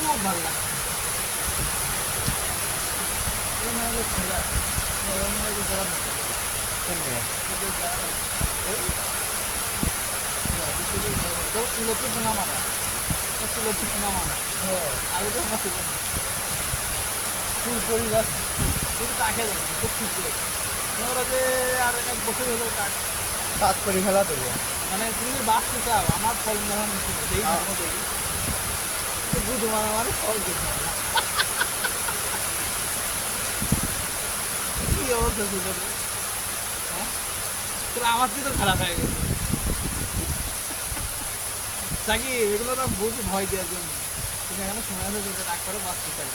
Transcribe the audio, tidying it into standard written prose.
খুব ভালো লাগে তুলসী পোনা মারা তুলসী পোনা মারা আগে তো আমার ছিল ফুল পরিবার শুধু কাকে দেবো খুব খুশি ওরা যে আর এক বছর হলো কাজ করে ফেলা দেবো মানে তুমি বাঁচতে চাও আমার ফল মহন দেখি বুধ আমার ফল দেখতে কি অবস্থা ছিল হ্যাঁ তোর আমার তো খারাপ হয়ে গেছে জাকি এগুলো না বুঝি ভয় দেওয়ার জন্য তুমি এখানে সময় হয়ে রাগ করে বাঁচতে চাই